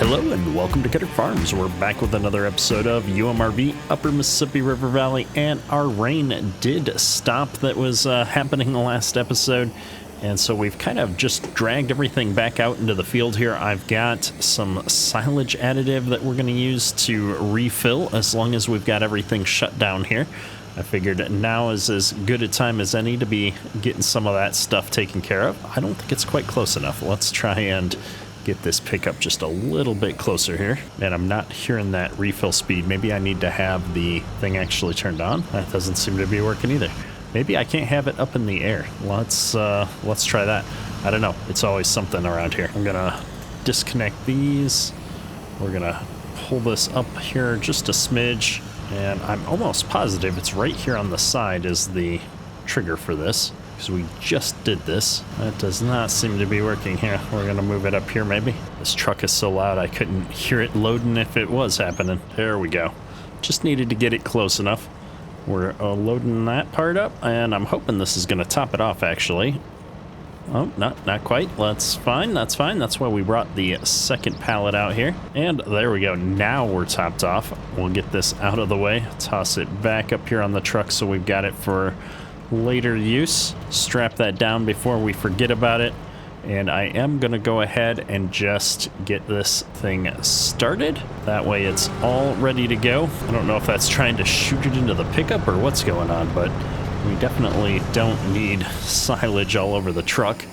Hello and welcome to Cutter Farms. We're back with another episode of UMRV, Upper Mississippi River Valley, and our rain did stop. That was happening the last episode, and so we've kind of just dragged everything back out into the field here. I've got some silage additive that we're going to use to refill as long as we've got everything shut down here. I figured now is as good a time as any to be getting some of that stuff taken care of. I don't think it's quite close enough. Let's try and get this pickup just a little bit closer here. And I'm not hearing that refill speed. Maybe I need to have the thing actually turned on. That doesn't seem to be working either. Maybe I can't have it up in the air. Let's try that. I don't know. It's always something around here. I'm gonna disconnect these. We're gonna pull this up here just a smidge. And I'm almost positive it's right here on the side is the trigger for this, because we just did this. That does not seem to be working here. We're gonna move it up here maybe. This truck is so loud I couldn't hear it loading if it was happening. There we go. Just needed to get it close enough. We're loading that part up, and I'm hoping this is gonna top it off actually. Oh, not quite. That's fine. That's fine. That's why we brought the second pallet out here. And there we go. Now we're topped off. We'll get this out of the way. Toss it back up here on the truck so we've got it for later use. Strap that down before we forget about it. And I am going to go ahead and just get this thing started. That way it's all ready to go. I don't know if that's trying to shoot it into the pickup or what's going on, but we definitely don't need silage all over the truck.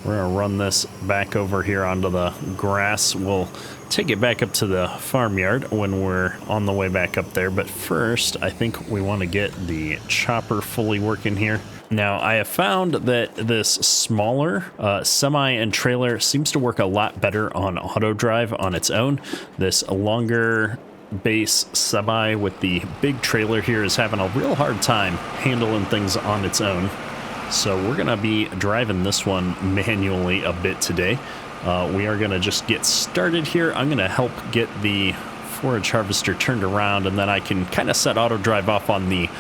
We're going to run this back over here onto the grass. We'll take it back up to the farmyard when we're on the way back up there. But first, I think we want to get the chopper fully working here. Now, I have found that this smaller semi and trailer seems to work a lot better on auto drive on its own. This longer base semi with the big trailer here is having a real hard time handling things on its own. So we're going to be driving this one manually a bit today. We are going to just get started here. I'm going to help get the forage harvester turned around, and then I can kind of set auto drive off on the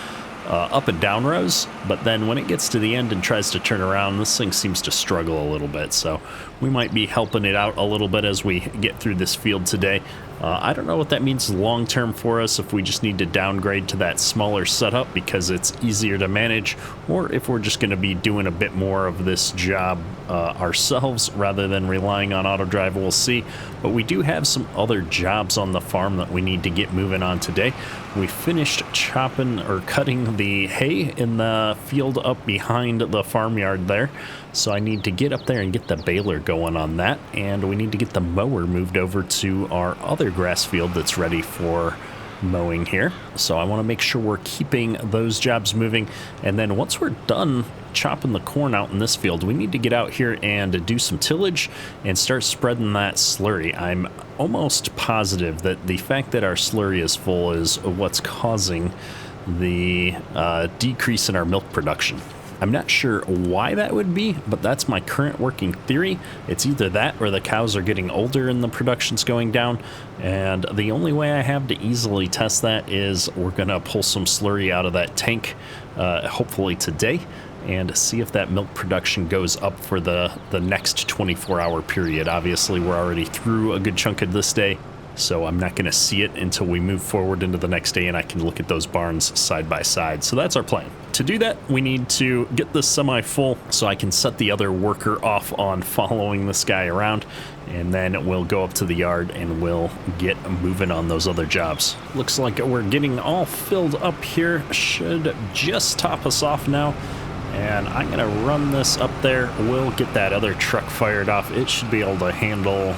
up and down rows. But then when it gets to the end and tries to turn around, this thing seems to struggle a little bit. So we might be helping it out a little bit as we get through this field today. I don't know what that means long term for us, if we just need to downgrade to that smaller setup because it's easier to manage, or if we're just going to be doing a bit more of this job ourselves rather than relying on auto drive. We'll see. But we do have some other jobs on the farm that we need to get moving on today. We finished chopping or cutting the hay in the field up behind the farmyard there. So I need to get up there and get the baler going on that, and we need to get the mower moved over to our other grass field that's ready for mowing here. So I want to make sure we're keeping those jobs moving, and then once we're done chopping the corn out in this field, we need to get out here and do some tillage and start spreading that slurry. I'm almost positive that the fact that our slurry is full is what's causing the decrease in our milk production. I'm not sure why that would be, but that's my current working theory. It's either that or the cows are getting older and the production's going down. And the only way I have to easily test that is we're going to pull some slurry out of that tank, hopefully today, and see if that milk production goes up for the next 24-hour period. Obviously, we're already through a good chunk of this day, so I'm not going to see it until we move forward into the next day and I can look at those barns side by side. So that's our plan. To do that, we need to get this semi full so I can set the other worker off on following this guy around, and then we'll go up to the yard and we'll get moving on those other jobs. Looks like we're getting all filled up here. Should just top us off now. And I'm going to run this up there. We'll get that other truck fired off. It should be able to handle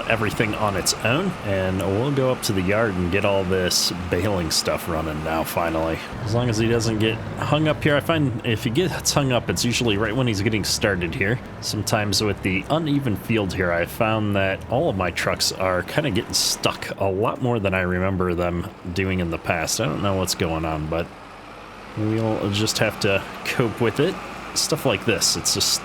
everything on its own. And we'll go up to the yard and get all this baling stuff running now, finally. As long as he doesn't get hung up here. I find if he gets hung up, it's usually right when he's getting started here. Sometimes with the uneven field here, I found that all of my trucks are kind of getting stuck a lot more than I remember them doing in the past. I don't know what's going on, but we'll just have to cope with it. Stuff like this, it's just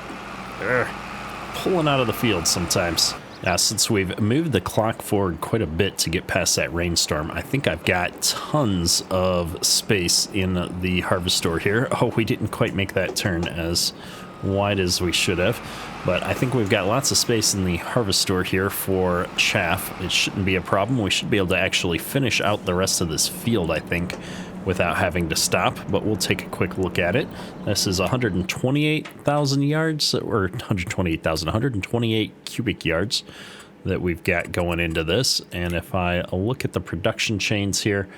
pulling out of the field sometimes. Now, since we've moved the clock forward quite a bit to get past that rainstorm, I think I've got tons of space in the harvest store here. Oh, we didn't quite make that turn as wide as we should have. But I think we've got lots of space in the harvester here for chaff. It shouldn't be a problem. We should be able to actually finish out the rest of this field, I think, without having to stop. But we'll take a quick look at it. This is 128,000 yards, or 128 cubic yards that we've got going into this. And if I look at the production chains here,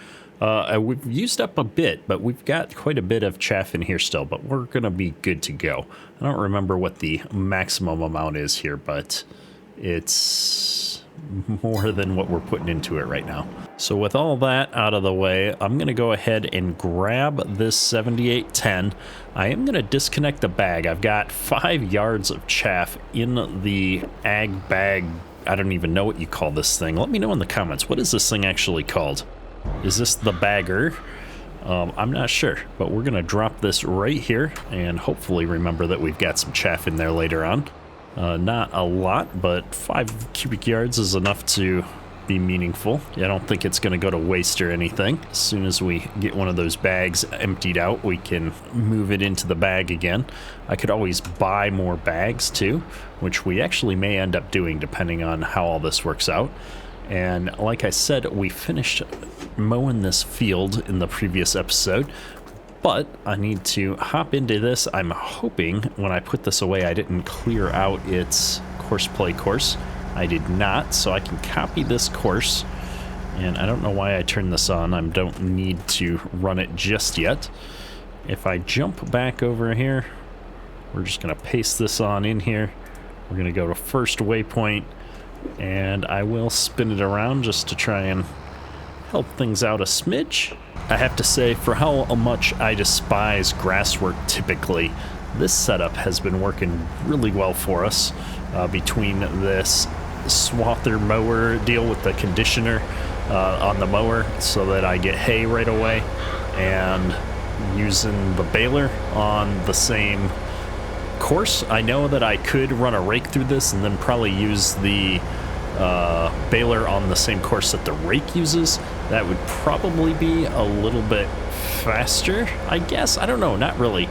we've used up a bit, but we've got quite a bit of chaff in here still, but we're going to be good to go. I don't remember what the maximum amount is here, but it's more than what we're putting into it right now. So with all that out of the way, I'm going to go ahead and grab this 7810. I am going to disconnect the bag. I've got 5 yards of chaff in the ag bag. I don't even know what you call this thing. Let me know in the comments. What is this thing actually called? Is this the bagger? I'm not sure, but we're gonna drop this right here and hopefully remember that we've got some chaff in there later on. Not a lot, but 5 cubic yards is enough to be meaningful. I don't think it's gonna go to waste or anything. As soon as we get one of those bags emptied out, we can move it into the bag again. I could always buy more bags too, which we actually may end up doing depending on how all this works out. And like I said, we finished mowing this field in the previous episode, but I need to hop into this. I'm hoping when I put this away, I didn't clear out its course play course. I did not, so I can copy this course. And I don't know why I turned this on. I don't need to run it just yet. If I jump back over here, we're just gonna paste this on in here. We're gonna go to first waypoint, and I will spin it around just to try and help things out a smidge. I have to say, for how much I despise grass work typically, this setup has been working really well for us. Between this swather mower deal with the conditioner on the mower so that I get hay right away, and using the baler on the same course. I know that I could run a rake through this and then probably use the baler on the same course that the rake uses. That would probably be a little bit faster, I guess. I don't know, not really.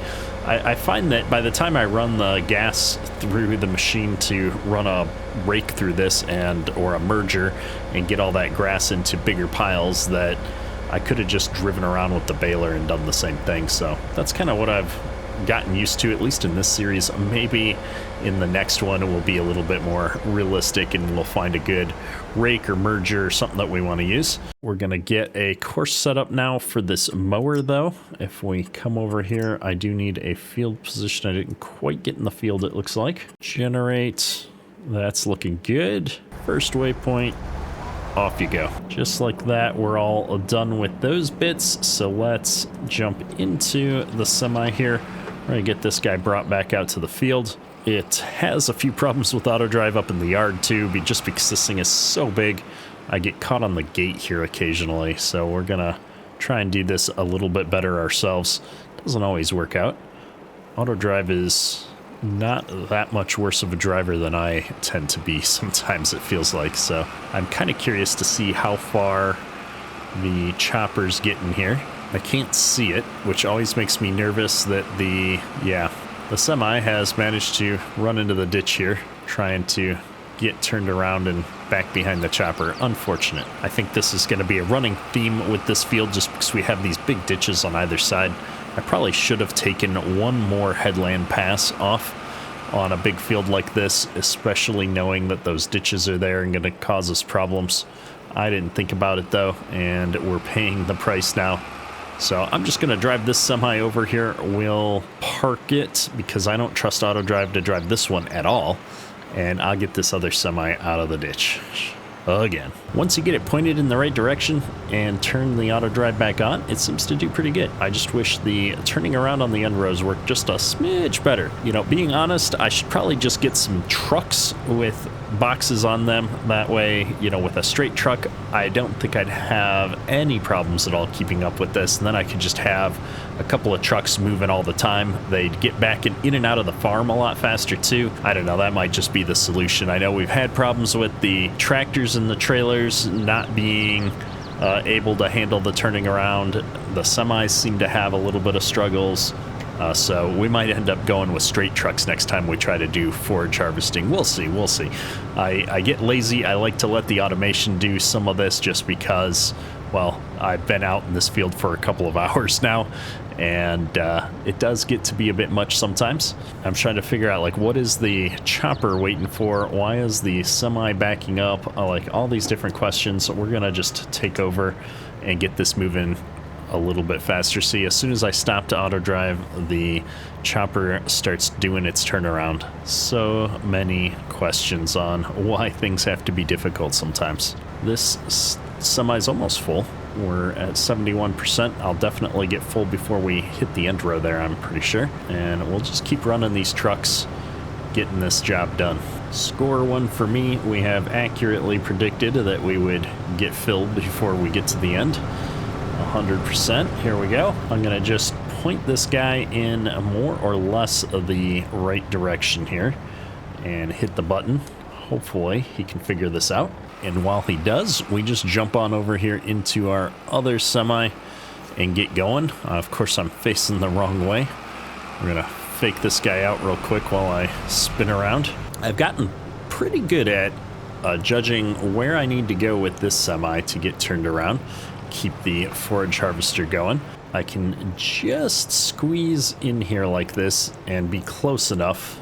I find that by the time I run the gas through the machine to run a rake through this or a merger and get all that grass into bigger piles, that I could have just driven around with the baler and done the same thing. So that's kind of what I've gotten used to, at least in this series. Maybe in the next one it will be a little bit more realistic and we'll find a good rake or merger or something that we want to use. We're gonna get a course set up now for this mower though. If we come over here, I do need a field position. I didn't quite get in the field, it looks like. Generate, that's looking good. First waypoint, off you go. Just like that, we're all done with those bits. So let's jump into the semi here. We're gonna get this guy brought back out to the field. It has a few problems with auto drive up in the yard too, just because this thing is so big. I get caught on the gate here occasionally, so we're gonna try and do this a little bit better ourselves. Doesn't always work out. Auto drive is not that much worse of a driver than I tend to be sometimes, it feels like. So I'm kind of curious to see how far the choppers get in here. I can't see it, which always makes me nervous that the semi has managed to run into the ditch here, trying to get turned around and back behind the chopper. Unfortunate. I think this is going to be a running theme with this field just because we have these big ditches on either side. I probably should have taken one more headland pass off on a big field like this, especially knowing that those ditches are there and going to cause us problems. I didn't think about it though, and we're paying the price now. So I'm just going to drive this semi over here. We'll park it because I don't trust auto drive to drive this one at all. And I'll get this other semi out of the ditch again. Once you get it pointed in the right direction and turn the auto drive back on, it seems to do pretty good. I just wish the turning around on the end rows worked just a smidge better. You know, being honest, I should probably just get some trucks with boxes on them. That way, you know, with a straight truck, I don't think I'd have any problems at all keeping up with this. And then I could just have a couple of trucks moving all the time. They'd get back in and out of the farm a lot faster too. I don't know, that might just be the solution. I know we've had problems with the tractors and the trailers not being able to handle the turning around. The semis seem to have a little bit of struggles. So we might end up going with straight trucks next time we try to do forage harvesting. We'll see. We'll see. I get lazy. I like to let the automation do some of this just because, well, I've been out in this field for a couple of hours now, and it does get to be a bit much sometimes. I'm trying to figure out, like, what is the chopper waiting for? Why is the semi backing up? Like, all these different questions. So we're going to just take over and get this moving a little bit faster. See, as soon as I stop to auto drive, the chopper starts doing its turnaround. So many questions on why things have to be difficult sometimes. This semi's almost full. We're at 71%. I'll definitely get full before we hit the end row there, I'm pretty sure. And we'll just keep running these trucks, getting this job done. Score one for me. We have accurately predicted that we would get filled before we get to the end. 100%. Here we go. I'm going to just point this guy in more or less of the right direction here and hit the button. Hopefully he can figure this out. And while he does, we just jump on over here into our other semi and get going. Of course, I'm facing the wrong way. We're going to fake this guy out real quick while I spin around. I've gotten pretty good at judging where I need to go with this semi to get turned around. Keep the forage harvester going. I can just squeeze in here like this and be close enough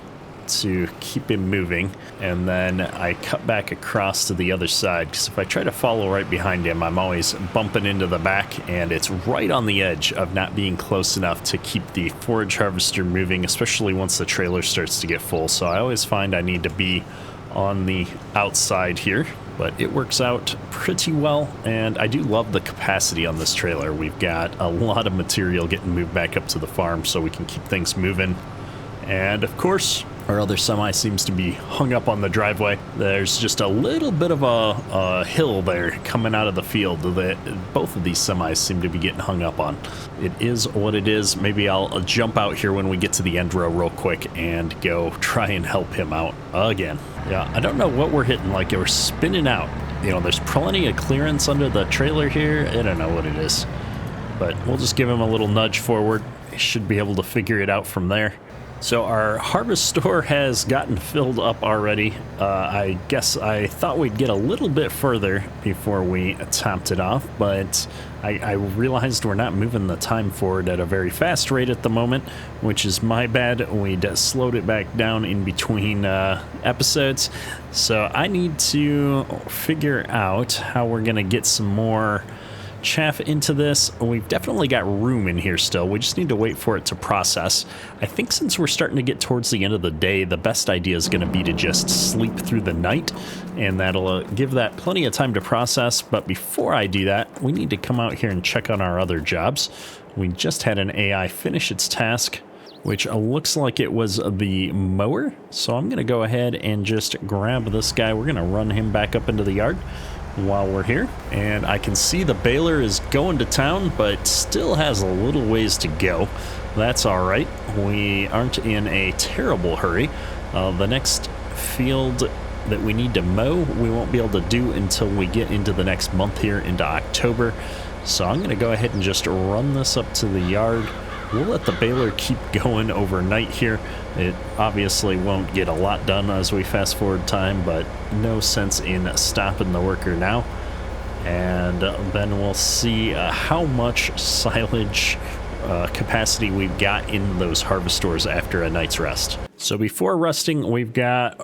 to keep him moving, and then I cut back across to the other side, because if I try to follow right behind him, I'm always bumping into the back, and it's right on the edge of not being close enough to keep the forage harvester moving, especially once the trailer starts to get full. So I always find I need to be on the outside here, but it works out pretty well, and I do love the capacity on this trailer. We've got a lot of material getting moved back up to the farm so we can keep things moving. And of course, our other semi seems to be hung up on the driveway. There's just a little bit of a hill there coming out of the field that both of these semis seem to be getting hung up on. It is what it is. Maybe I'll jump out here when we get to the end row real quick and go try and help him out again. Yeah, I don't know what we're hitting. Like, we're spinning out. You know, there's plenty of clearance under the trailer here. I don't know what it is, but we'll just give him a little nudge forward. He should be able to figure it out from there. So our harvest store has gotten filled up already. I guess I thought we'd get a little bit further before we topped it off, but I realized we're not moving the time forward at a very fast rate at the moment, which is my bad. We'd slowed it back down in between episodes. So I need to figure out how we're going to get some more chaff into this. We've definitely got room in here still. We just need to wait for it to process. I think since we're starting to get towards the end of the day, the best idea is going to be to just sleep through the night, and that'll give that plenty of time to process. But before I do that, we need to come out here and check on our other jobs. We just had an AI finish its task, which looks like it was the mower. So I'm going to go ahead and just grab this guy. We're going to run him back up into the yard while we're here, and I can see the baler is going to town, but still has a little ways to go. That's all right. We aren't in a terrible hurry. The next field that we need to mow, we won't be able to do until we get into the next month here, into October. So I'm going to go ahead and just run this up to the yard. We'll let the baler keep going overnight here. It obviously won't get a lot done as we fast forward time, but no sense in stopping the worker now. And then we'll see how much silage capacity we've got in those harvestors after a night's rest. So before resting, we've got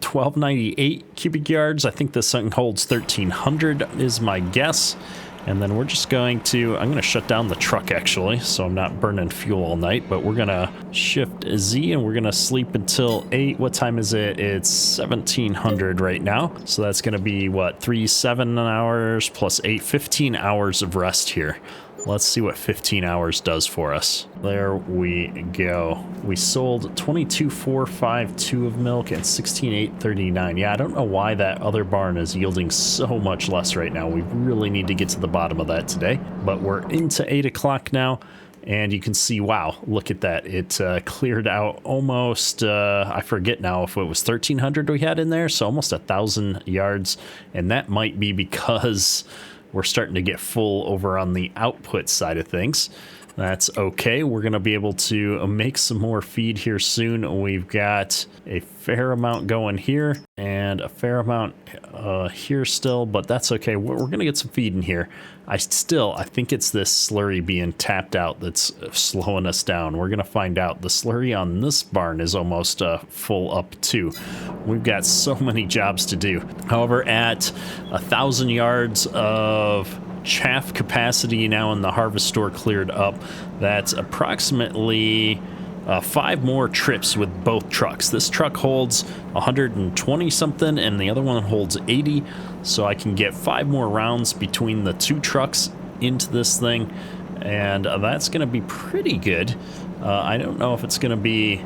1298 cubic yards. I think this thing holds 1300 is my guess. And then we're just going to, I'm going to shut down the truck actually, so I'm not burning fuel all night, but we're going to shift Z and we're going to sleep until 8. What time is it? It's 1700 right now. So that's going to be what, 7 hours plus 8, 15 hours of rest here. Let's see what 15 hours does for us. There we go. We sold 22,452 of milk and 16,839. Yeah, I don't know why that other barn is yielding so much less right now. We really need to get to the bottom of that today. But we're into 8 o'clock now, and you can see, wow, look at that. It cleared out almost, I forget now if it was 1,300 we had in there, so almost 1,000 yards. And that might be because we're starting to get full over on the output side of things. That's okay. We're going to be able to make some more feed here soon. We've got a fair amount going here and a fair amount here still, but that's okay. We're going to get some feed in here. I think it's this slurry being tapped out that's slowing us down. We're going to find out. The slurry on this barn is almost full up too. We've got so many jobs to do. However, at 1,000 yards of chaff capacity now in the harvest store cleared up, that's approximately 5 more trips with both trucks. This truck holds 120 something and the other one holds 80, so I can get 5 more rounds between the 2 trucks into this thing, and that's going to be pretty good. I don't know if it's going to be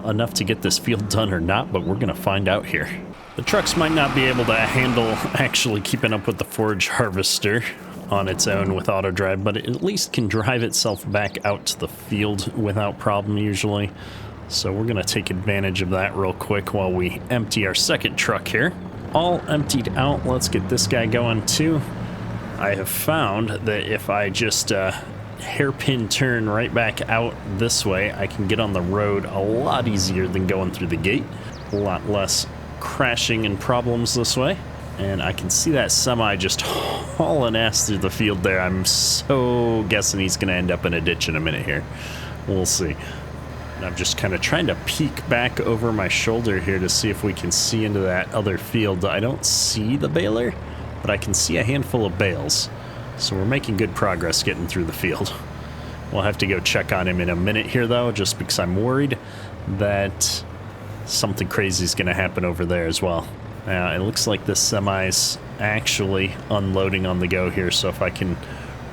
enough to get this field done or not, but we're going to find out here. The trucks might not be able to handle actually keeping up with the forage harvester on its own with auto drive, but it at least can drive itself back out to the field without problem usually. So we're going to take advantage of that real quick while we empty our second truck here. All emptied out. Let's get this guy going too. I have found that if I just hairpin turn right back out this way, I can get on the road a lot easier than going through the gate. A lot less crashing and problems this way. And I can see that semi just hauling ass through the field there. I'm so guessing he's going to end up in a ditch in a minute here. We'll see. And I'm just kind of trying to peek back over my shoulder here to see if we can see into that other field. I don't see the baler, but I can see a handful of bales. So we're making good progress getting through the field. We'll have to go check on him in a minute here, though, just because I'm worried that something crazy is going to happen over there as well. It looks like this semi's actually unloading on the go here, so if I can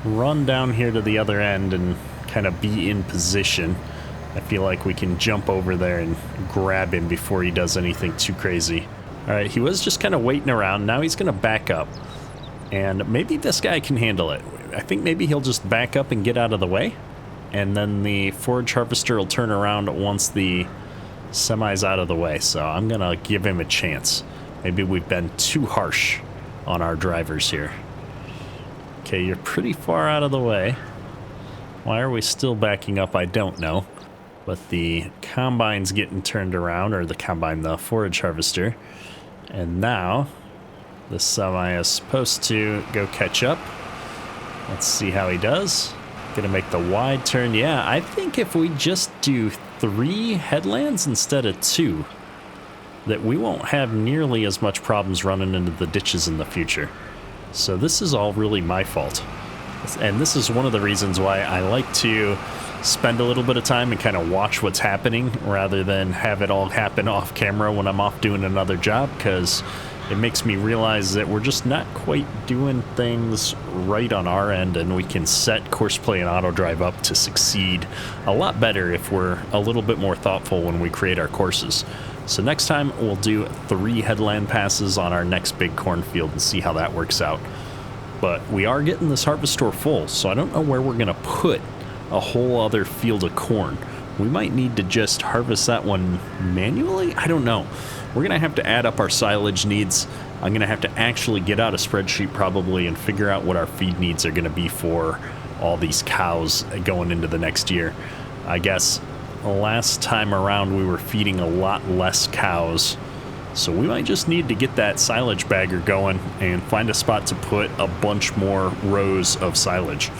run down here to the other end and kind of be in position, I feel like we can jump over there and grab him before he does anything too crazy. All right, he was just kind of waiting around. Now he's going to back up, and maybe this guy can handle it. I think maybe he'll just back up and get out of the way, and then the forage harvester will turn around once the semi's out of the way, so I'm going to give him a chance. Maybe we've been too harsh on our drivers here. Okay, you're pretty far out of the way. Why are we still backing up? I don't know. But the combine's getting turned around, or the forage harvester. And now the semi is supposed to go catch up. Let's see how he does. Gonna make the wide turn. Yeah, I think if we just do 3 headlands instead of 2, that we won't have nearly as much problems running into the ditches in the future. So this is all really my fault. And this is one of the reasons why I like to spend a little bit of time and kind of watch what's happening rather than have it all happen off camera when I'm off doing another job, because it makes me realize that we're just not quite doing things right on our end, and we can set course play and auto drive up to succeed a lot better if we're a little bit more thoughtful when we create our courses. So next time we'll do 3 headland passes on our next big cornfield and see how that works out. But we are getting this harvest store full, so I don't know where we're going to put a whole other field of corn. We might need to just harvest that one manually? I don't know. We're going to have to add up our silage needs. I'm going to have to actually get out a spreadsheet probably and figure out what our feed needs are going to be for all these cows going into the next year. I guess last time around we were feeding a lot less cows, so we might just need to get that silage bagger going and find a spot to put a bunch more rows of silage.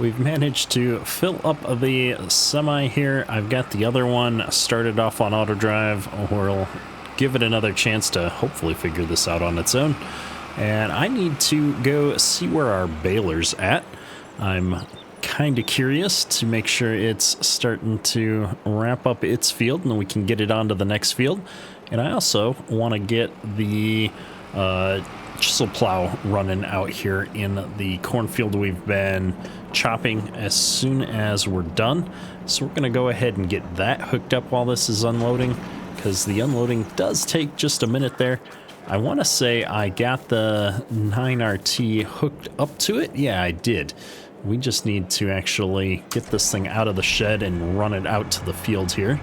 We've managed to fill up the semi here. I've got the other one started off on auto drive. We'll give it another chance to hopefully figure this out on its own, and I need to go see where our baler's at. I'm kind of curious to make sure it's starting to wrap up its field and we can get it onto the next field. And I also want to get the chisel plow running out here in the cornfield we've been chopping as soon as we're done. So we're going to go ahead and get that hooked up while this is unloading, because the unloading does take just a minute there. I want to say I got the 9RT hooked up to it. Yeah, I did. We just need to actually get this thing out of the shed and run it out to the field here.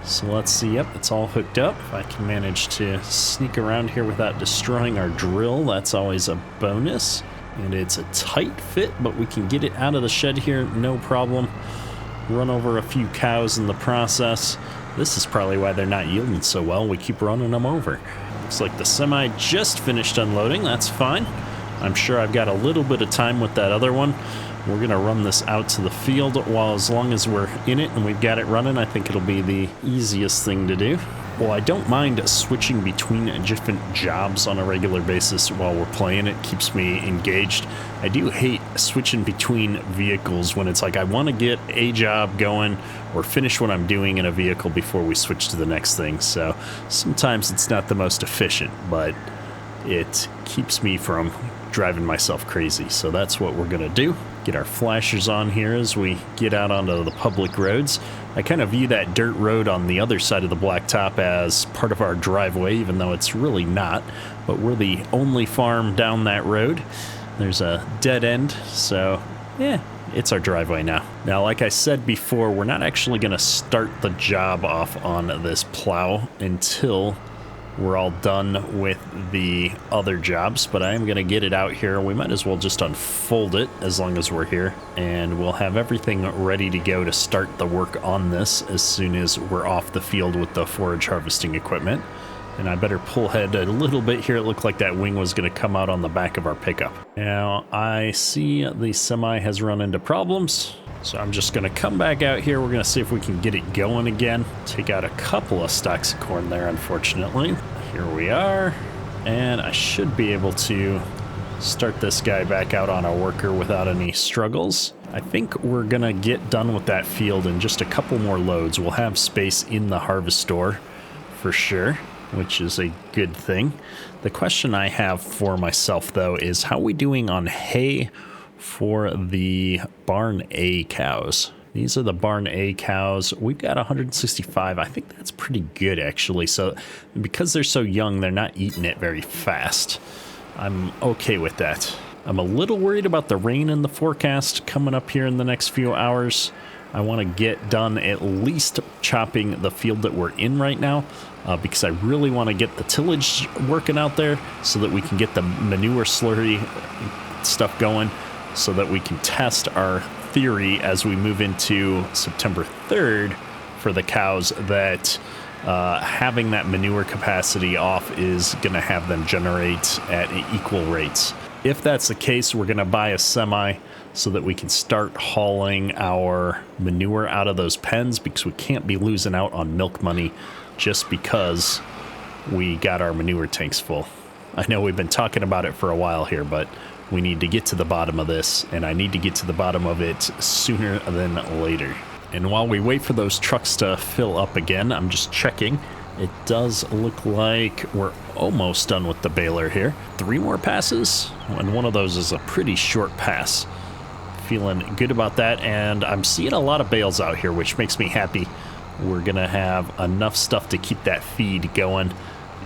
So let's see. Yep, it's all hooked up. If I can manage to sneak around here without destroying our drill, that's always a bonus. And it's a tight fit, but we can get it out of the shed here, no problem. Run over a few cows in the process. This is probably why they're not yielding so well. We keep running them over. Looks like the semi just finished unloading. That's fine. I'm sure I've got a little bit of time with that other one. We're going to run this out to the field while as long as we're in it and we've got it running. I think it'll be the easiest thing to do. Well, I don't mind switching between different jobs on a regular basis while we're playing. It keeps me engaged. I do hate switching between vehicles when it's like I want to get a job going or finish what I'm doing in a vehicle before we switch to the next thing. So sometimes it's not the most efficient, but it keeps me from driving myself crazy. So that's what we're going to do. Get our flashers on here as we get out onto the public roads. I kind of view that dirt road on the other side of the blacktop as part of our driveway, even though it's really not. But we're the only farm down that road. There's a dead end, so yeah, it's our driveway now. Now, like I said before, we're not actually going to start the job off on this plow until we're all done with the other jobs, but I am going to get it out here. We might as well just unfold it as long as we're here, and we'll have everything ready to go to start the work on this as soon as we're off the field with the forage harvesting equipment. And I better pull ahead a little bit here. It looked like that wing was going to come out on the back of our pickup. Now, I see the semi has run into problems, so I'm just going to come back out here. We're going to see if we can get it going again. Take out a couple of stalks of corn there, unfortunately. Here we are, and I should be able to start this guy back out on a worker without any struggles. I think we're going to get done with that field in just a couple more loads. We'll have space in the harvest store for sure, which is a good thing. The question I have for myself, though, is how are we doing on hay for the barn A cows? These are the barn A cows. We've got 165. I think that's pretty good, actually. So because they're so young, they're not eating it very fast. I'm okay with that. I'm a little worried about the rain in the forecast coming up here in the next few hours. I want to get done at least chopping the field that we're in right now, because I really want to get the tillage working out there so that we can get the manure slurry stuff going so that we can test our theory as we move into September 3rd for the cows that having that manure capacity off is going to have them generate at equal rates. If that's the case, we're going to buy a semi so that we can start hauling our manure out of those pens, because we can't be losing out on milk money just because we got our manure tanks full. I know we've been talking about it for a while here, but we need to get to the bottom of this, and I need to get to the bottom of it sooner than later. And while we wait for those trucks to fill up again, I'm just checking. It does look like we're almost done with the baler here. 3 more passes, and one of those is a pretty short pass. Feeling good about that, and I'm seeing a lot of bales out here, which makes me happy. We're gonna have enough stuff to keep that feed going,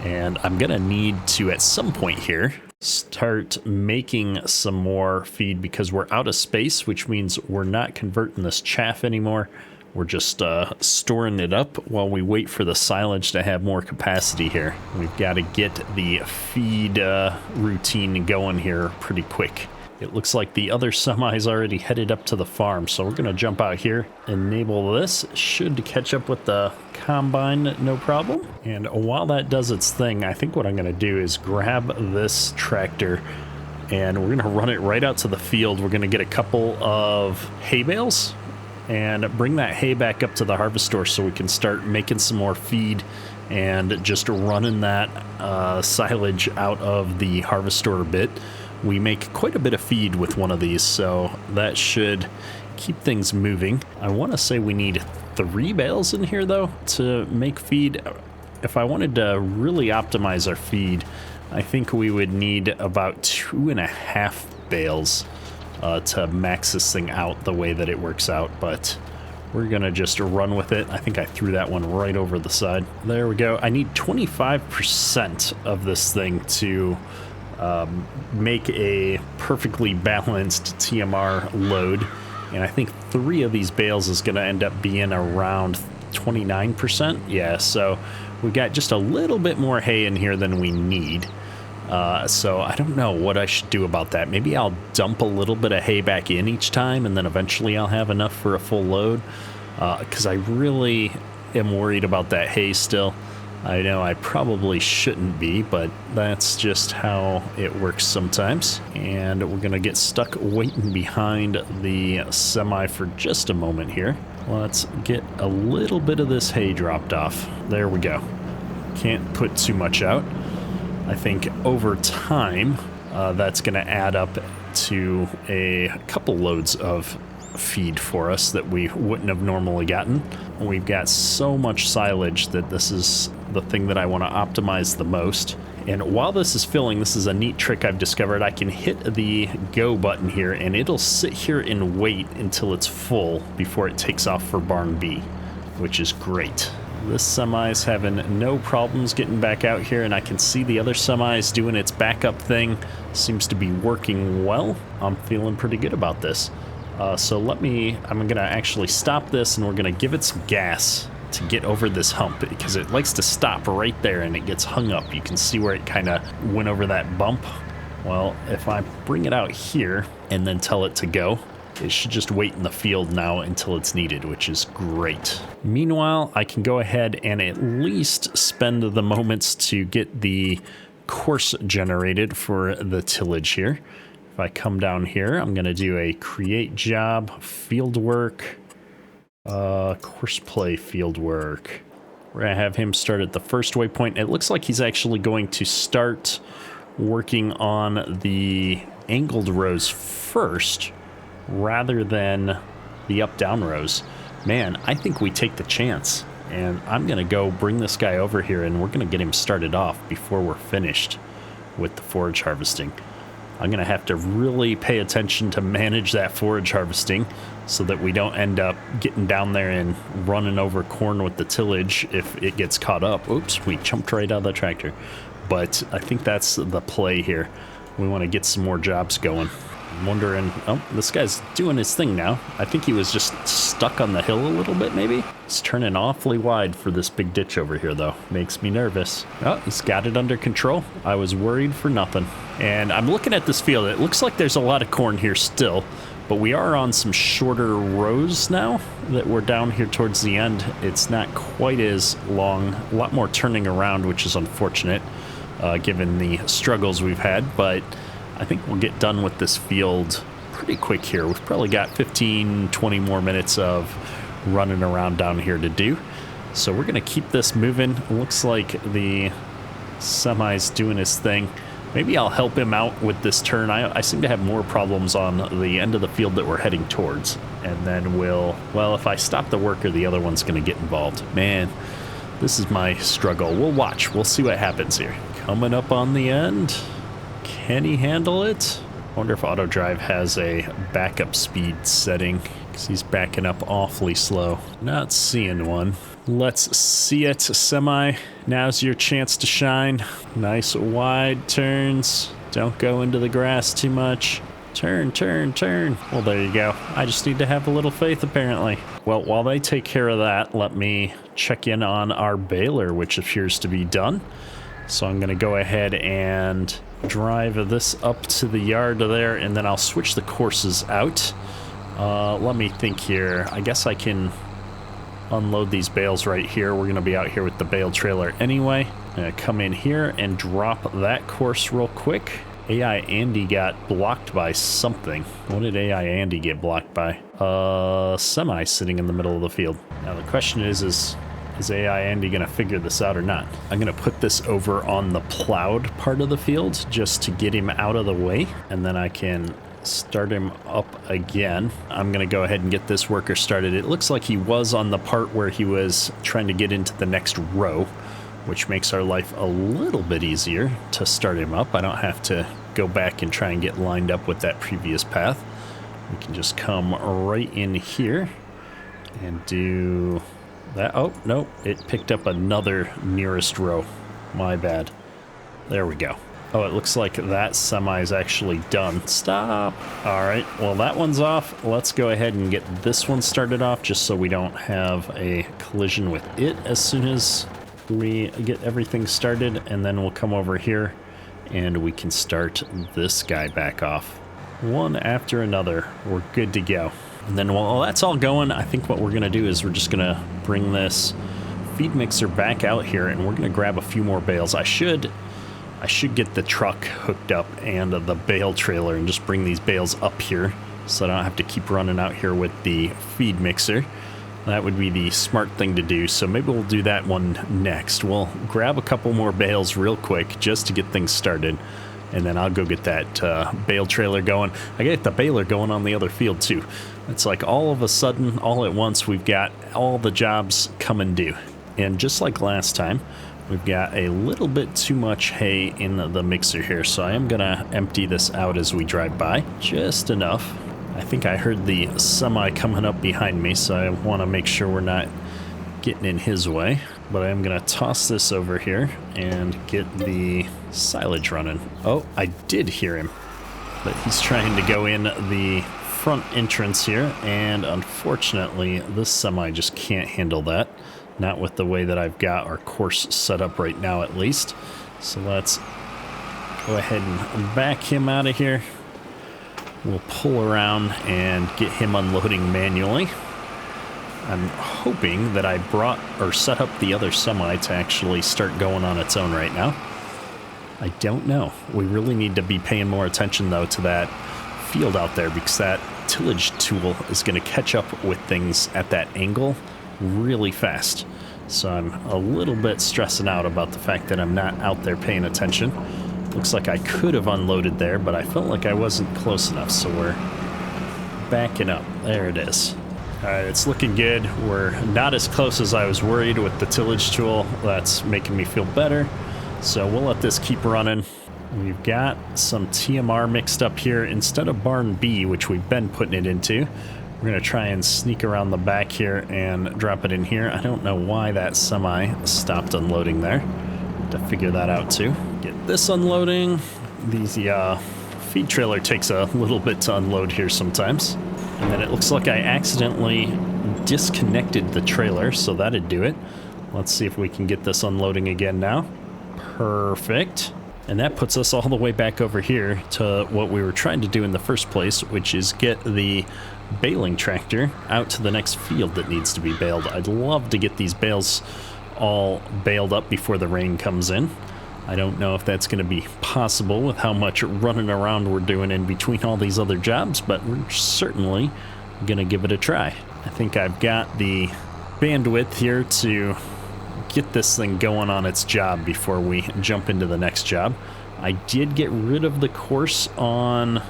and I'm gonna need to, at some point here, start making some more feed because we're out of space, which means we're not converting this chaff anymore. We're just storing it up while we wait for the silage to have more capacity here. We've got to get the feed routine going here pretty quick. It looks like the other semi's already headed up to the farm, so we're going to jump out here, enable this. Should catch up with the combine, no problem. And while that does its thing, I think what I'm going to do is grab this tractor and we're going to run it right out to the field. We're going to get a couple of hay bales and bring that hay back up to the harvest store so we can start making some more feed and just running that silage out of the harvest store a bit. We make quite a bit of feed with one of these, so that should keep things moving. I want to say we need 3 bales in here, though, to make feed. If I wanted to really optimize our feed, I think we would need about 2.5 bales to max this thing out the way that it works out, but we're gonna just run with it. I think I threw that one right over the side. There we go. I need 25% of this thing to make a perfectly balanced TMR load, and I think 3 of these bales is going to end up being around 29%. Yeah, so we got just a little bit more hay in here than we need, So I don't know what I should do about that. Maybe I'll dump a little bit of hay back in each time, and then eventually I'll have enough for a full load. Because I really am worried about that hay still. I know I probably shouldn't be, but that's just how it works sometimes. And we're going to get stuck waiting behind the semi for just a moment here. Let's get a little bit of this hay dropped off. There we go. Can't put too much out. I think over time, that's going to add up to a couple loads of feed for us that we wouldn't have normally gotten. We've got so much silage that this is the thing that I want to optimize the most. And while this is filling, this is a neat trick I've discovered. I can hit the go button here and it'll sit here and wait until it's full before it takes off for barn B, which is great. This semi's having no problems getting back out here, and I can see the other semi's doing its backup thing. Seems to be working well. I'm feeling pretty good about this. So I'm going to actually stop this, and we're going to give it some gas to get over this hump, because it likes to stop right there and it gets hung up. You can see where it kind of went over that bump. Well, if I bring it out here and then tell it to go, it should just wait in the field now until it's needed, which is great. Meanwhile, I can go ahead and at least spend the moments to get the course generated for the tillage here. If I come down here, I'm going to do a create job, field work, course play field work. We're going to have him start at the first waypoint. It looks like he's actually going to start working on the angled rows first, rather than the up-down rows. Man, I think we take the chance, and I'm gonna go bring this guy over here, and we're gonna get him started off before we're finished with the forage harvesting. I'm gonna have to really pay attention to manage that forage harvesting so that we don't end up getting down there and running over corn with the tillage if it gets caught up. Oops, we jumped right out of the tractor. But I think that's the play here. We want to get some more jobs going. I'm wondering, oh, this guy's doing his thing now. I think he was just stuck on the hill a little bit, maybe. He's turning awfully wide for this big ditch over here, though. Makes me nervous. Oh, he's got it under control. I was worried for nothing. And I'm looking at this field. It looks like there's a lot of corn here still, but we are on some shorter rows now that we're down here towards the end. It's not quite as long. A lot more turning around, which is unfortunate, given the struggles we've had, but I think we'll get done with this field pretty quick here. We've probably got 15, 20 more minutes of running around down here to do. So we're going to keep this moving. It looks like the semi's doing his thing. Maybe I'll help him out with this turn. I seem to have more problems on the end of the field that we're heading towards. And then well, if I stop the worker, the other one's going to get involved. Man, this is my struggle. We'll watch. We'll see what happens here. Coming up on the end. Can he handle it? I wonder if auto drive has a backup speed setting, because he's backing up awfully slow. Not seeing one. Let's see it, semi. Now's your chance to shine. Nice wide turns. Don't go into the grass too much. Turn, turn, turn. Well, there you go. I just need to have a little faith, apparently. Well, while they take care of that, let me check in on our baler, which appears to be done. So I'm going to go ahead and drive this up to the yard there, and then I'll switch the courses out. Let me think here. I guess I can unload these bales right here. We're going to be out here with the bale trailer anyway. I'm going to come in here and drop that course real quick. AI Andy got blocked by something. What did AI Andy get blocked by? Semi sitting in the middle of the field. Now the question is AI Andy going to figure this out or not? I'm going to put this over on the plowed part of the field just to get him out of the way, and then I can start him up again. I'm going to go ahead and get this worker started. It looks like he was on the part where he was trying to get into the next row, which makes our life a little bit easier to start him up. I don't have to go back and try and get lined up with that previous path. We can just come right in here and do that. Oh, no, it picked up another nearest row. My bad. There we go. Oh, it looks like that semi is actually done. Stop. All right, well, that one's off. Let's go ahead and get this one started off just so we don't have a collision with it as soon as we get everything started. And then we'll come over here and we can start this guy back off. One after another, we're good to go. And then while that's all going, I think what we're going to do is we're just going to bring this feed mixer back out here, and we're going to grab a few more bales. I should get the truck hooked up and the bale trailer and just bring these bales up here so I don't have to keep running out here with the feed mixer. That would be the smart thing to do, so maybe we'll do that one next. We'll grab a couple more bales real quick just to get things started, and then I'll go get that bale trailer going. I get the baler going on the other field too. It's like all of a sudden, all at once, we've got all the jobs coming due. And just like last time, we've got a little bit too much hay in the mixer here, so I am gonna empty this out as we drive by, just enough. I think I heard the semi coming up behind me, so I want to make sure we're not getting in his way. But I am going to toss this over here and get the silage running. Oh, I did hear him, but he's trying to go in the front entrance here, and unfortunately this semi just can't handle that. Not with the way that I've got our course set up right now, at least. So let's go ahead and back him out of here. We'll pull around and get him unloading manually. I'm hoping that I brought or set up the other semi to actually start going on its own right now. I don't know. We really need to be paying more attention, though, to that field out there, because that tillage tool is going to catch up with things at that angle really fast. So I'm a little bit stressing out about the fact that I'm not out there paying attention. Looks like I could have unloaded there, but I felt like I wasn't close enough, so we're backing up. There it is. All right, it's looking good. We're not as close as I was worried with the tillage tool. That's making me feel better. So we'll let this keep running. We've got some TMR mixed up here. Instead of barn B, which we've been putting it into, we're going to try and sneak around the back here and drop it in here. I don't know why that semi stopped unloading there. To figure that out too. Get this unloading. The feed trailer takes a little bit to unload here sometimes. And then it looks like I accidentally disconnected the trailer, so that'd do it. Let's see if we can get this unloading again now. Perfect. And that puts us all the way back over here to what we were trying to do in the first place, which is get the baling tractor out to the next field that needs to be baled. I'd love to get these bales all baled up before the rain comes in. I don't know if that's going to be possible with how much running around we're doing in between all these other jobs, but we're certainly going to give it a try. I think I've got the bandwidth here to get this thing going on its job before we jump into the next job. I did get rid of the course on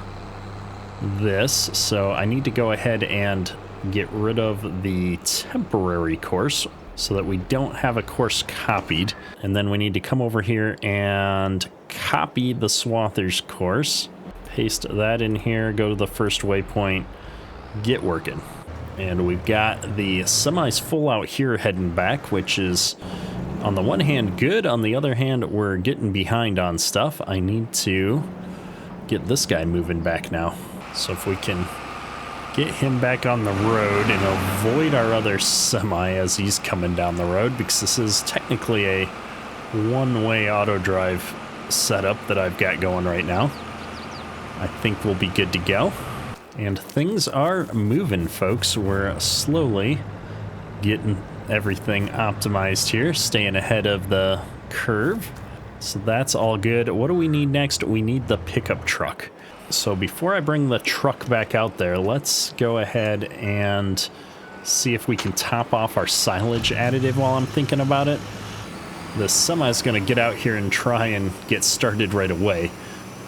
this, so I need to go ahead and get rid of the temporary course so that we don't have a course copied. And then we need to come over here and copy the Swathers course, paste that in here, go to the first waypoint, get working. And we've got the semis full out here heading back, which is on the one hand good, on the other hand we're getting behind on stuff. I need to get this guy moving back now. So if we can get him back on the road and avoid our other semi as he's coming down the road, because this is technically a one-way auto drive setup that I've got going right now. I think we'll be good to go. And things are moving, folks. We're slowly getting everything optimized here, staying ahead of the curve. So that's all good. What do we need next? We need the pickup truck. So before I bring the truck back out there, let's go ahead and see if we can top off our silage additive while I'm thinking about it. The semi is going to get out here and try and get started right away,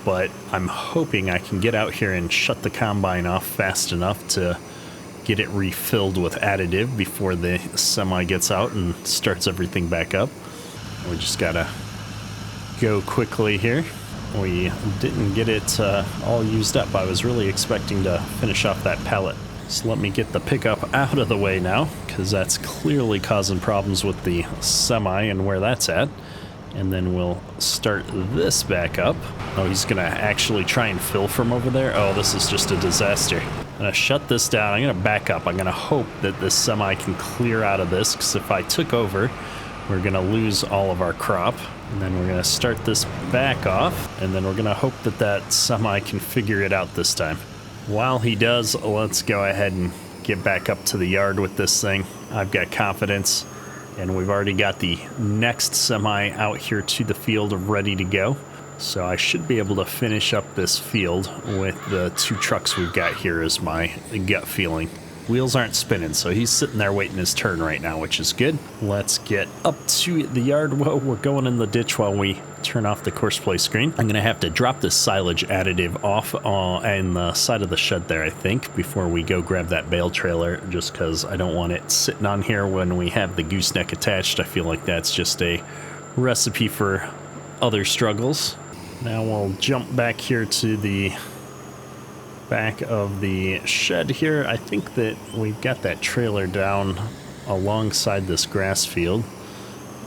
but I'm hoping I can get out here and shut the combine off fast enough to get it refilled with additive before the semi gets out and starts everything back up. We just gotta go quickly here. We didn't get it all used up. I was really expecting to finish off that pallet. So let me get the pickup out of the way now, because that's clearly causing problems with the semi and where that's at. And then we'll start this back up. Oh, he's gonna actually try and fill from over there. Oh, this is just a disaster. I'm gonna shut this down. I'm gonna back up. I'm gonna hope that this semi can clear out of this, because if I took over we're going to lose all of our crop. And then we're going to start this back off, and then we're going to hope that that semi can figure it out this time. While he does, let's go ahead and get back up to the yard with this thing. I've got confidence, and we've already got the next semi out here to the field ready to go. So I should be able to finish up this field with the 2 trucks we've got here, is my gut feeling. Wheels aren't spinning, so he's sitting there waiting his turn right now, which is good. Let's get up to the yard. Whoa, we're going in the ditch while we turn off the course play screen. I'm going to have to drop this silage additive off on the side of the shed there, I think, before we go grab that bale trailer, just because I don't want it sitting on here when we have the gooseneck attached. I feel like that's just a recipe for other struggles. Now we'll jump back here to the back of the shed here. I think that we've got that trailer down alongside this grass field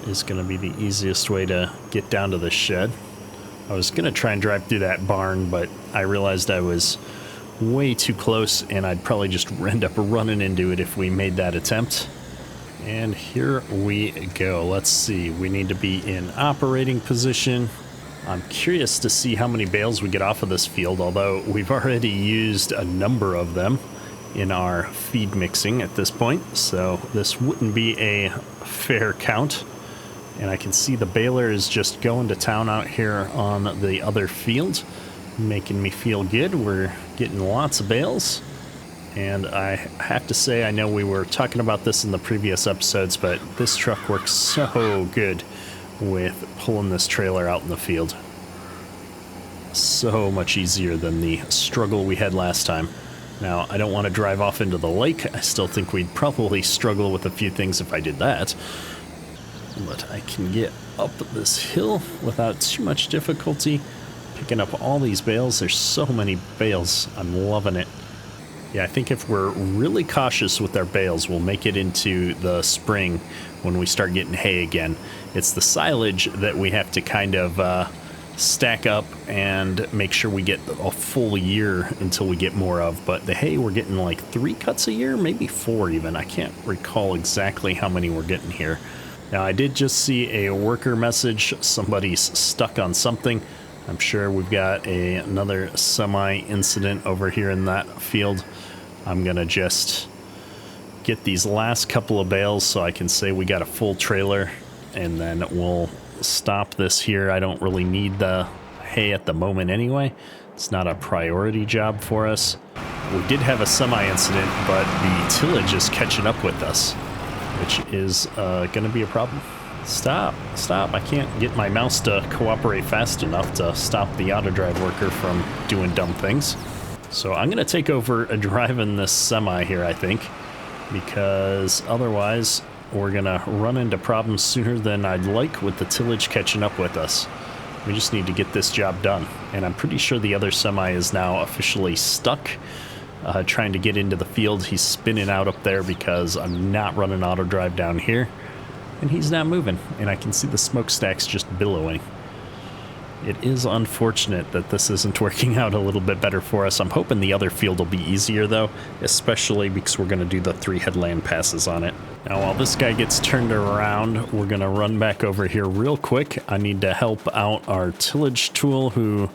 is going to be the easiest way to get down to the shed. I was going to try and drive through that barn, but I realized I was way too close and I'd probably just end up running into it if we made that attempt. And here we go. Let's see, we need to be in operating position. I'm curious to see how many bales we get off of this field, although we've already used a number of them in our feed mixing at this point, so this wouldn't be a fair count. And I can see the baler is just going to town out here on the other field, making me feel good. We're getting lots of bales. And I have to say, I know we were talking about this in the previous episodes, but this truck works so good with pulling this trailer out in the field. So much easier than the struggle we had last time. Now, I don't want to drive off into the lake. I still think we'd probably struggle with a few things if I did that. But I can get up this hill without too much difficulty, picking up all these bales. There's so many bales. I'm loving it. Yeah, I think if we're really cautious with our bales, we'll make it into the spring when we start getting hay again. It's the silage that we have to kind of stack up and make sure we get a full year until we get more of. But the hay, we're getting like 3 cuts a year, maybe 4 even. I can't recall exactly how many we're getting here. Now, I did just see a worker message. Somebody's stuck on something. I'm sure we've got another semi-incident over here in that field. I'm going to just get these last couple of bales so I can say we got a full trailer, and then we'll stop this here. I don't really need the hay at the moment anyway. It's not a priority job for us. We did have a semi-incident, but the tillage is catching up with us, which is going to be a problem. Stop. I can't get my mouse to cooperate fast enough to stop the auto drive worker from doing dumb things. So I'm going to take over driving this semi here, I think, because otherwise we're going to run into problems sooner than I'd like with the tillage catching up with us. We just need to get this job done. And I'm pretty sure the other semi is now officially stuck trying to get into the field. He's spinning out up there because I'm not running auto drive down here. And he's not moving, and I can see the smokestacks just billowing. It is unfortunate that this isn't working out a little bit better for us. I'm hoping the other field will be easier, though, especially because we're going to do the 3 headland passes on it. Now, while this guy gets turned around, we're going to run back over here real quick. I need to help out our tillage tool, who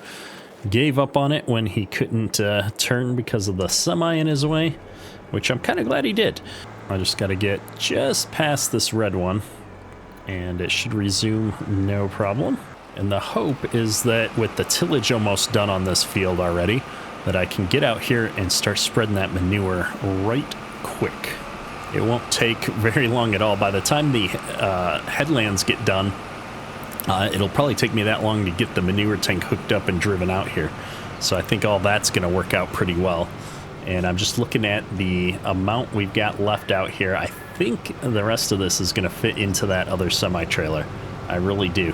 gave up on it when he couldn't turn because of the semi in his way, which I'm kind of glad he did. I just got to get just past this red one, and it should resume no problem. And the hope is that with the tillage almost done on this field already, that I can get out here and start spreading that manure right quick. It won't take very long at all. By the time the headlands get done, it'll probably take me that long to get the manure tank hooked up and driven out here. So I think all that's going to work out pretty well. And I'm just looking at the amount we've got left out here. I think the rest of this is going to fit into that other semi-trailer. I really do.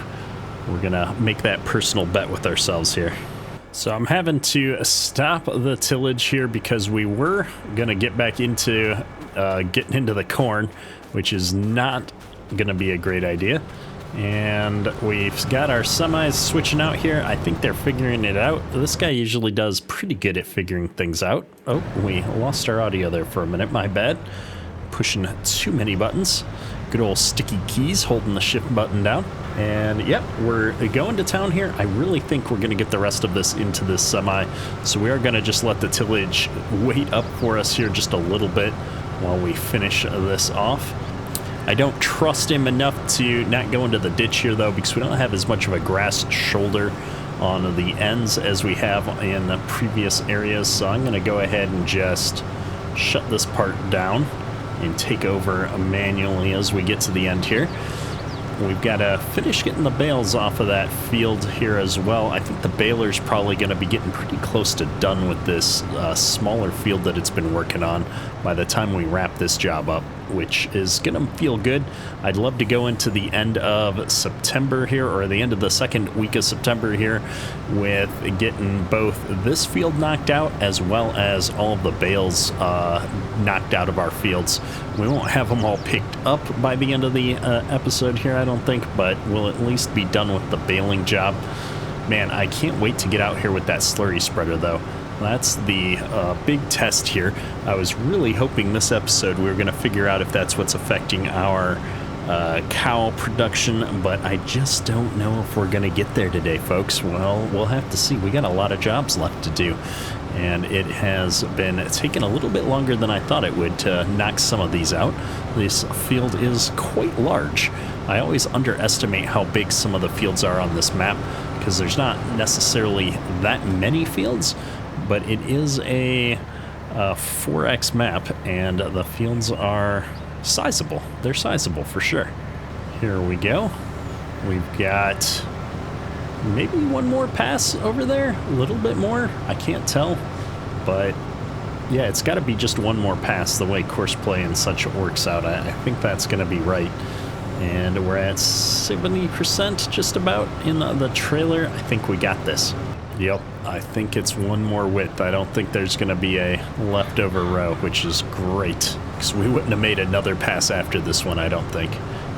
We're going to make that personal bet with ourselves here. So I'm having to stop the tillage here because we were going to get back into getting into the corn, which is not going to be a great idea. And we've got our semis switching out here. I think they're figuring it out. This guy usually does pretty good at figuring things out. Oh, we lost our audio there for a minute. My bad. Pushing too many buttons. Good old sticky keys holding the shift button down. And yep, we're going to town here. I really think we're going to get the rest of this into this semi. So we are going to just let the tillage wait up for us here just a little bit while we finish this off. I don't trust him enough to not go into the ditch here though, because we don't have as much of a grass shoulder on the ends as we have in the previous areas. So I'm going to go ahead and just shut this part down and take over manually as we get to the end here. We've got to finish getting the bales off of that field here as well. I think the baler's probably going to be getting pretty close to done with this smaller field that it's been working on by the time we wrap this job up, which is going to feel good. I'd love to go into the end of September here, or the end of the second week of September here, with getting both this field knocked out as well as all of the bales knocked out of our fields. We won't have them all picked up by the end of the episode here, I don't think, but we'll at least be done with the baling job. Man, I can't wait to get out here with that slurry spreader though. That's the big test here. I was really hoping this episode we were going to figure out if that's what's affecting our cow production, but I just don't know if we're going to get there today, folks. Well, we'll have to see. We got a lot of jobs left to do, and it has been taking a little bit longer than I thought it would to knock some of these out. This field is quite large. I always underestimate how big some of the fields are on this map because there's not necessarily that many fields, but it is a 4X map, and the fields are sizable. They're sizable for sure. Here we go. We've got maybe one more pass over there, a little bit more. I can't tell, but yeah, it's got to be just one more pass the way course play and such works out. I think that's going to be right. And we're at 70% just about in the trailer. I think we got this. Yep, I think it's one more width. I don't think there's going to be a leftover row, which is great, because we wouldn't have made another pass after this one, I don't think.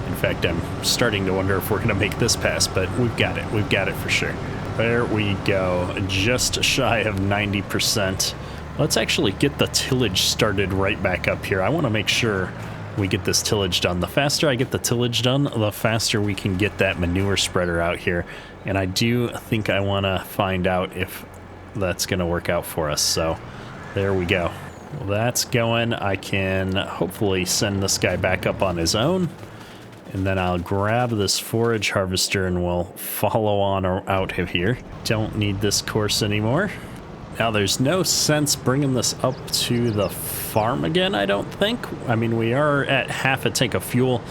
In fact, I'm starting to wonder if we're going to make this pass, but we've got it. We've got it for sure. There we go, just shy of 90%. Let's actually get the tillage started right back up here. I want to make sure we get this tillage done. The faster I get the tillage done, the faster we can get that manure spreader out here. And I do think I want to find out if that's going to work out for us. So there we go. Well, that's going. I can hopefully send this guy back up on his own. And then I'll grab this forage harvester and we'll follow on out of here. Don't need this course anymore. Now, there's no sense bringing this up to the farm again, I don't think. I mean, we are at half a tank of fuel,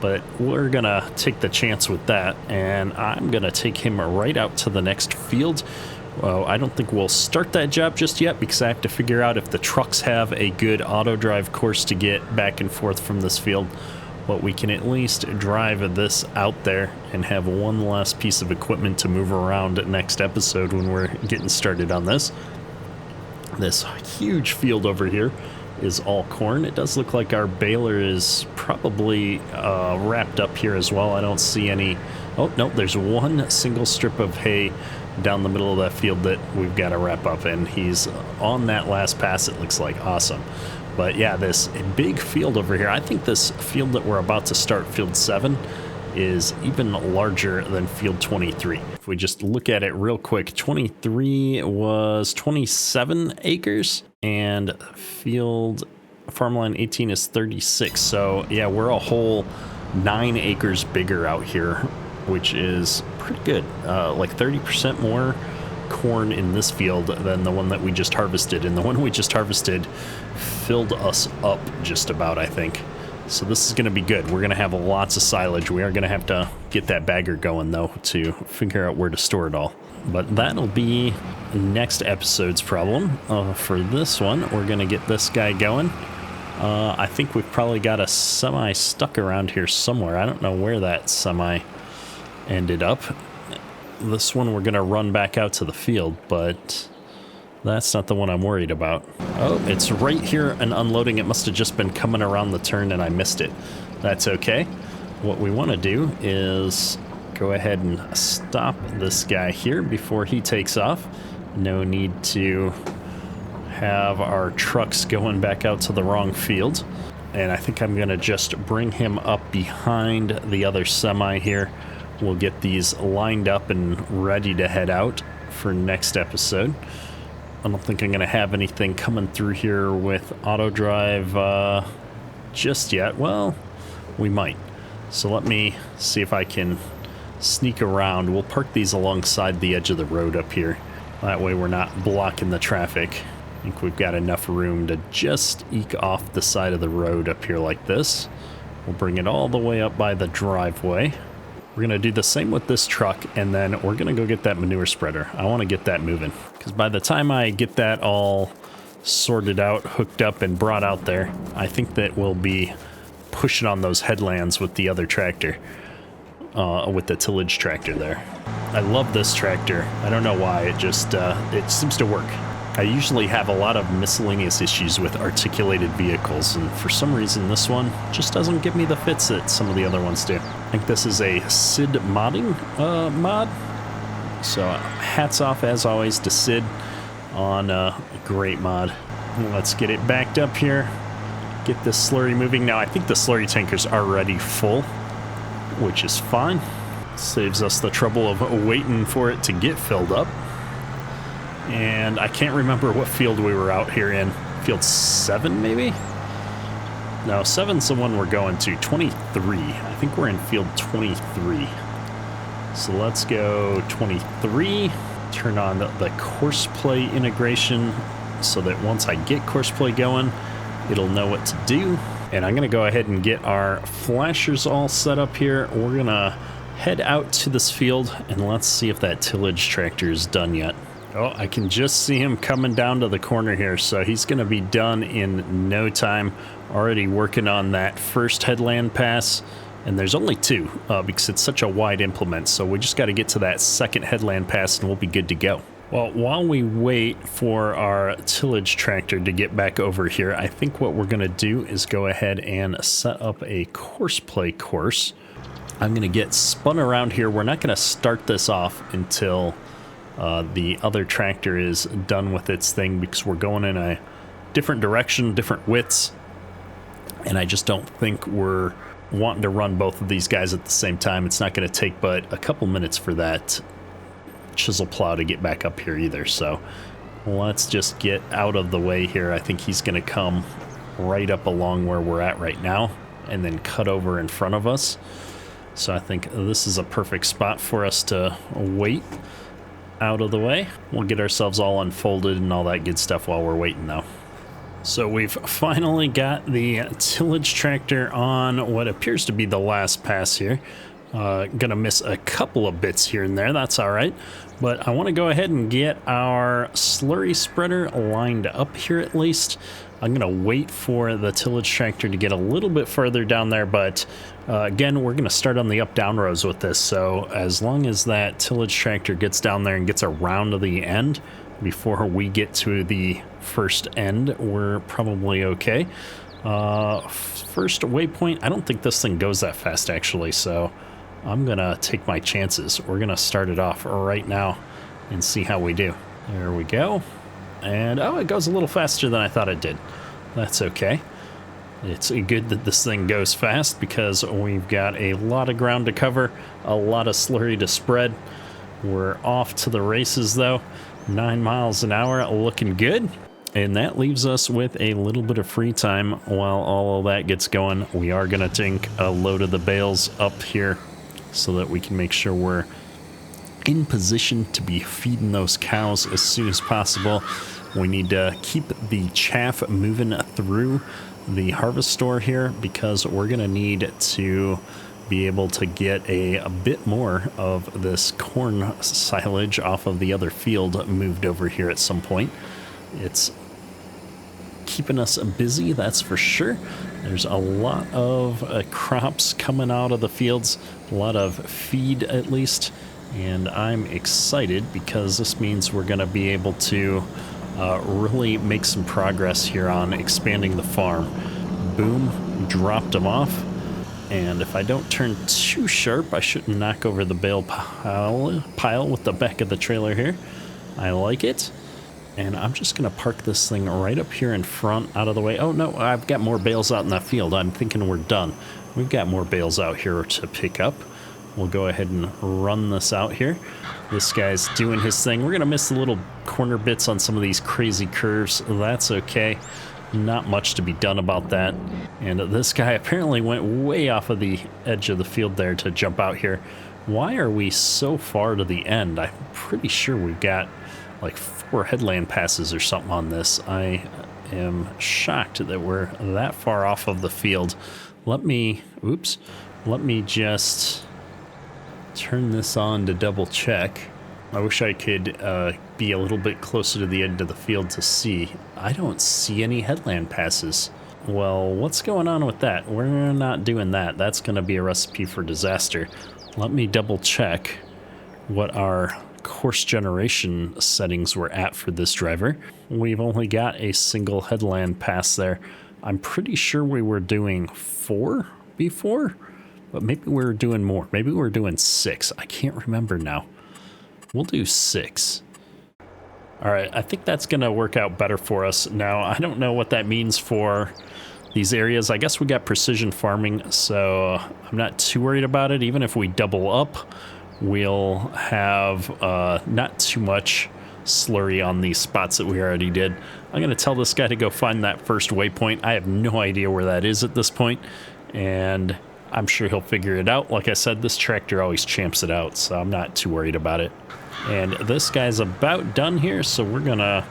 but we're going to take the chance with that, and I'm going to take him right out to the next field. Well, I don't think we'll start that job just yet because I have to figure out if the trucks have a good auto drive course to get back and forth from this field. But we can at least drive this out there and have one last piece of equipment to move around next episode when we're getting started on this. This huge field over here is all corn. It does look like our baler is probably wrapped up here as well. I don't see any. Oh, no, there's one single strip of hay down the middle of that field that we've got to wrap up, and he's on that last pass, it looks like. Awesome. But yeah, this big field over here, I think this field that we're about to start, field 7, is even larger than field 23. If we just look at it real quick, 23 was 27 acres, and field farmland 18 is 36. So yeah, we're a whole 9 acres bigger out here, which is pretty good. Like 30% more corn in this field than the one that we just harvested, and the one we just harvested filled us up just about, I think. So this is going to be good. We're going to have lots of silage. We are going to have to get that bagger going though to figure out where to store it all, but that'll be next episode's problem. For this one, we're going to get this guy going. I think we've probably got a semi stuck around here somewhere. I don't know where that semi ended up. This one we're going to run back out to the field, but that's not the one I'm worried about. Oh, it's right here and unloading. It must have just been coming around the turn and I missed it. That's okay. What we want to do is go ahead and stop this guy here before he takes off. No need to have our trucks going back out to the wrong field. and I think I'm gonna just bring him up behind the other semi here. We'll get these lined up and ready to head out for next episode. I don't think I'm going to have anything coming through here with auto drive just yet. Well, we might. So let me see if I can sneak around. We'll park these alongside the edge of the road up here. That way we're not blocking the traffic. I think we've got enough room to just eke off the side of the road up here like this. We'll bring it all the way up by the driveway. We're going to do the same with this truck, and then we're going to go get that manure spreader. I want to get that moving, because by the time I get that all sorted out, hooked up, and brought out there, I think that we'll be pushing on those headlands with the other tractor, with the tillage tractor there. I love this tractor. I don't know why, it just, it seems to work. I usually have a lot of miscellaneous issues with articulated vehicles, and for some reason this one just doesn't give me the fits that some of the other ones do. I think this is a Sid modding mod, so hats off as always to Sid on a great mod. Let's get it backed up here, get this slurry moving. Now I think the slurry tanker's already full, which is fine. Saves us the trouble of waiting for it to get filled up. And I can't remember what field we were out here in. Field 7, maybe? No, 7's the one we're going to. 23. I think we're in field 23. So let's go 23. Turn on the course play integration so that once I get course play going, it'll know what to do. And I'm going to go ahead and get our flashers all set up here. We're going to head out to this field and let's see if that tillage tractor is done yet. Oh, I can just see him coming down to the corner here, so he's going to be done in no time. Already working on that first headland pass, and there's only two because it's such a wide implement, so we just got to get to that second headland pass and we'll be good to go. Well, while we wait for our tillage tractor to get back over here, I think what we're going to do is go ahead and set up a course play course. I'm going to get spun around here. We're not going to start this off until the other tractor is done with its thing, because we're going in a different direction, different widths, and I just don't think we're wanting to run both of these guys at the same time. It's not going to take but a couple minutes for that chisel plow to get back up here either, so let's just get out of the way here. I think he's going to come right up along where we're at right now and then cut over in front of us. So I think this is a perfect spot for us to wait out of the way. We'll get ourselves all unfolded and all that good stuff while we're waiting though. So we've finally got the tillage tractor on what appears to be the last pass here. Gonna miss a couple of bits here and there, that's all right. But I want to go ahead and get our slurry spreader lined up here at least. I'm gonna wait for the tillage tractor to get a little bit further down there, but again, we're gonna start on the up-down rows with this. So as long as that tillage tractor gets down there and gets around to the end before we get to the first end, we're probably okay. First waypoint, I don't think this thing goes that fast actually, so I'm gonna take my chances. We're gonna start it off right now and see how we do. There we go. And oh, it goes a little faster than I thought it did. That's okay. It's good that this thing goes fast because we've got a lot of ground to cover, a lot of slurry to spread. We're off to the races though. 9 miles an hour, looking good. And that leaves us with a little bit of free time while all of that gets going. We are gonna take a load of the bales up here so that we can make sure we're in position to be feeding those cows as soon as possible. We need to keep the chaff moving through the harvest store here because we're going to need to be able to get a bit more of this corn silage off of the other field moved over here at some point. It's keeping us busy, that's for sure. There's a lot of crops coming out of the fields, a lot of feed at least. And I'm excited because this means we're going to be able to really make some progress here on expanding the farm. Boom, dropped them off. And if I don't turn too sharp, I shouldn't knock over the bale pile with the back of the trailer here. I like it. And I'm just going to park this thing right up here in front, out of the way. Oh, no, I've got more bales out in that field. I'm thinking we're done. We've got more bales out here to pick up. We'll go ahead and run this out here. This guy's doing his thing. We're going to miss the little corner bits on some of these crazy curves. That's okay. Not much to be done about that. And this guy apparently went way off of the edge of the field there to jump out here. Why are we so far to the end? I'm pretty sure we've got like 4 headland passes or something on this. I am shocked that we're that far off of the field. Let me just turn this on to double check. I wish I could be a little bit closer to the end of the field to see. I don't see any headland passes. Well, what's going on with that? We're not doing that. That's going to be a recipe for disaster. Let me double check what our course generation settings were at for this driver. We've only got a single headland pass there. I'm pretty sure we were doing 4 before, but maybe we were doing more. Maybe we were doing 6. I can't remember now. We'll do 6. All right, I think that's going to work out better for us. Now, I don't know what that means for these areas. I guess we got precision farming, so I'm not too worried about it. Even if we double up, we'll have not too much slurry on these spots that we already did. I'm going to tell this guy to go find that first waypoint. I have no idea where that is at this point, and I'm sure he'll figure it out. Like I said, this tractor always champs it out, so I'm not too worried about it. And this guy's about done here, so we're going to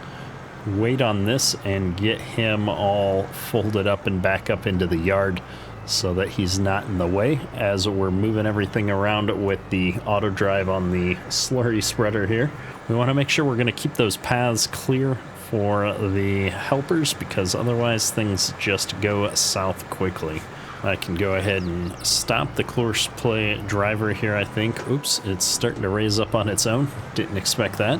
wait on this and get him all folded up and back up into the yard so that he's not in the way as we're moving everything around with the auto drive on the slurry spreader here. We want to make sure we're going to keep those paths clear for the helpers, because otherwise things just go south quickly. I can go ahead and stop the course play driver here, I think. Oops, it's starting to raise up on its own. Didn't expect that.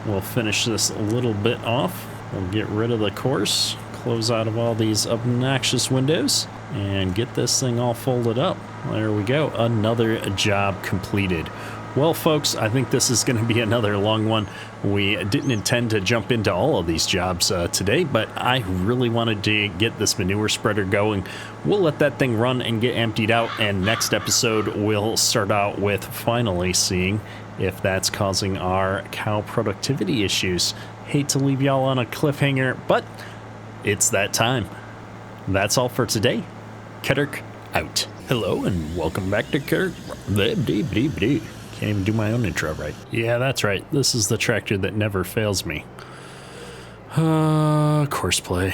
We'll finish this a little bit off. We'll get rid of the course, close out of all these obnoxious windows, and get this thing all folded up. There we go, another job completed. Well, folks, I think this is going to be another long one. We didn't intend to jump into all of these jobs today, but I really wanted to get this manure spreader going. We'll let that thing run and get emptied out, and next episode we'll start out with finally seeing if that's causing our cow productivity issues. Hate to leave y'all on a cliffhanger, but it's that time. That's all for today. Kedirk out. Hello and welcome back to Kedirk. Can't even do my own intro right. Yeah, that's right. This is the tractor that never fails me. Course play.